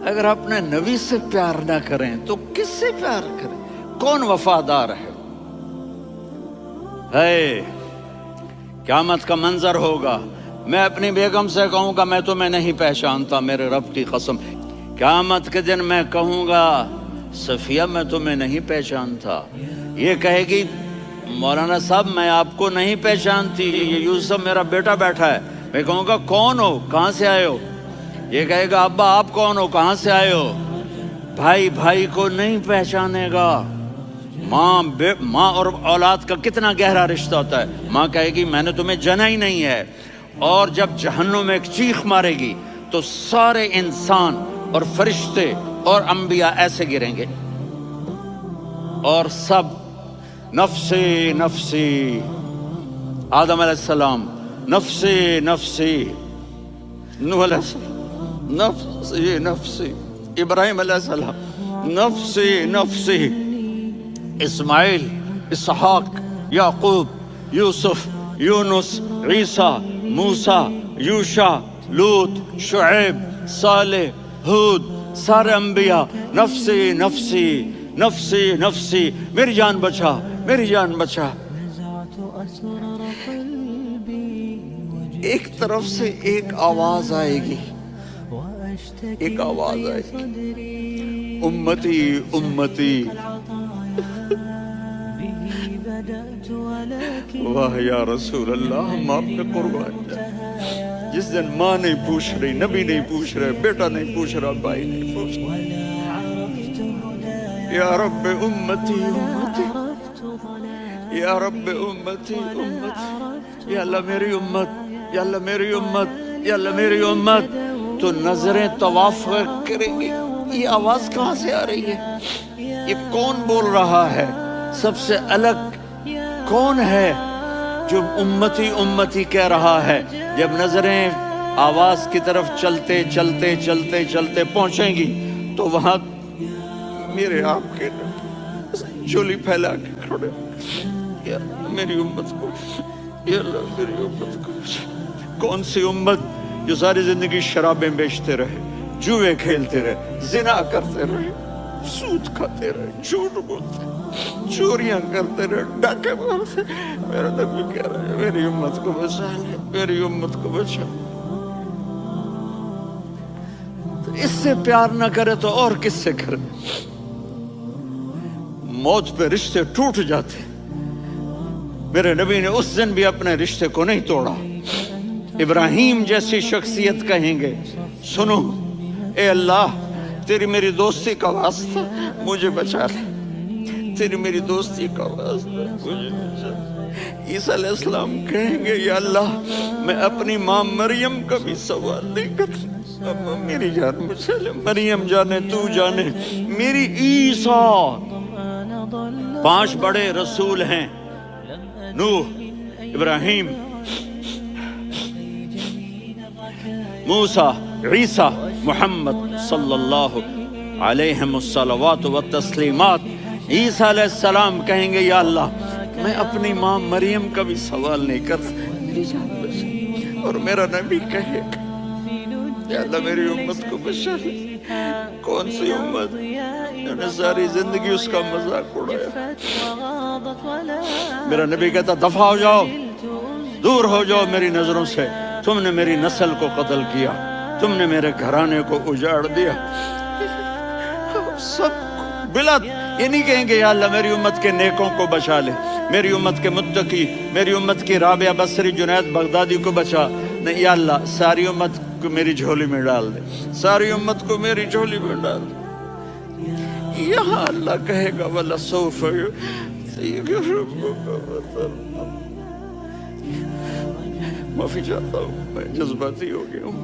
اگر اپنے نبی سے پیار نہ کریں تو کس سے پیار کریں؟ کون وفادار ہے؟ قیامت کا منظر ہوگا، میں اپنی بیگم سے کہوں گا میں تمہیں نہیں پہچانتا میرے رب کی قسم، قیامت کے دن میں کہوں گا صفیہ میں تمہیں نہیں پہچانتا، یہ کہے گی مولانا صاحب میں آپ کو نہیں پہچانتی، یہ یوسف میرا بیٹا بیٹھا ہے، میں کہوں گا کون ہو، کہاں سے آئے ہو؟ یہ کہے گا ابا آپ کون ہو، کہاں سے آئے ہو؟ بھائی بھائی کو نہیں پہچانے گا۔ ماں اور اولاد کا کتنا گہرا رشتہ ہوتا ہے، ماں کہے گی میں نے تمہیں جنا ہی نہیں ہے، اور جب جہنم میں ایک چیخ مارے گی تو سارے انسان اور فرشتے اور انبیاء ایسے گریں گے اور سب نفسی نفسی، آدم علیہ السلام نفسی نفسی، نوح علیہ السلام نفسی نفسی، ابراہیم علیہ السلام نفسی نفسی، اسماعیل، اسحاق، یعقوب، یوسف، یونس، عیسیٰ، موسیٰ، یوشع، لوط، شعیب، صالح، ہود، سارے انبیاء نفسی نفسی نفسی نفسی، میری جان بچا میری جان بچا۔ ایک طرف سے ایک آواز آئے گی، ایک آواز آئے گی، امتی امتی، واہ یا رسول اللہ ہم آپ پہ قربان جائیں۔ جس دن ماں نہیں پوچھ رہی، نبی نہیں پوچھ رہے، بیٹا نہیں پوچھ رہا، بھائی نہیں پوچھ رہا، یا رب امتی امتی، یا رب امتی امتی، یا اللہ میری امت، یا اللہ میری امت، یا اللہ میری امت، تو نظریں طواف کریں گی، یہ آواز کہاں سے آ رہی ہے؟ یہ کون بول رہا ہے؟ سب سے الگ کون ہے جو امتی امتی کہہ رہا ہے؟ جب نظریں آواز کی طرف چلتے چلتے چلتے چلتے پہنچیں گی تو وہاں میرے آپ کے جھولی پھیلا کے کھڑے، یا اللہ میری امت کو، یا اللہ میری امت کو۔ کون سی امت جو ساری زندگی شرابیں بیچتے رہے، جوئے کھیلتے رہے، زنا کرتے رہے، سود کھاتے رہے، جھوٹ بولتے، چوریاں کرتے رہے، ڈاکے مارتے، میرا نبی کہہ رہا ہے میری امت کو بچا لے، میری امت کو بچا۔ تو اس سے پیار نہ کرے تو اور کس سے کرے؟ موت پہ رشتے ٹوٹ جاتے، میرے نبی نے اس دن بھی اپنے رشتے کو نہیں توڑا۔ ابراہیم جیسی شخصیت کہیں گے سنو اے اللہ تیری میری دوستی کا واسطہ مجھے بچا لے، تیری میری دوستی کا واسطہ مجھے بچا لے۔ عیسیٰ علیہ السلام کہیں گے یا اللہ میں اپنی ماں مریم کا بھی سوال نہیں کرتا، میری جان بچا لے، مریم جانے تو جانے میری عیسیٰ۔ 5 بڑے رسول ہیں، نوح، ابراہیم، موسیٰ، عیسیٰ، محمد صلی اللہ علیہ الصلوات والتسلیمات۔ عیسیٰ علیہ السلام کہیں گے یا اللہ میں اپنی ماں مریم کا بھی سوال نہیں کرتا، میری جان بچا۔ اور میرا نبی کہے گا یا اللہ میری امت کو بچا لے۔ کون سی امت جنہوں نے ساری زندگی اس کا مذاق اڑایا؟ میرا نبی کہتا دفع ہو جاؤ، دور ہو جاؤ میری نظروں سے، تم نے میری نسل کو قتل کیا، تم نے میرے گھرانے کو اجاڑ دیا۔ سب بلا یہ نہیں کہیں گے یا اللہ میری امت کے نیکوں کو بچا لے، میری امت کے متقی، میری امت کی رابعہ بصری، جنید بغدادی کو بچا، نہیں یا اللہ ساری امت کو میری جھولی میں ڈال دے، ساری امت کو میری جھولی میں ڈال دے۔ یہاں اللہ کہے گا وَلَسَوْفَ يُعْطِيكَ رَبُّكَ فَتَرْضَىٰ۔ معافی چاہتا ہوں میں جذباتی ہو گیا ہوں۔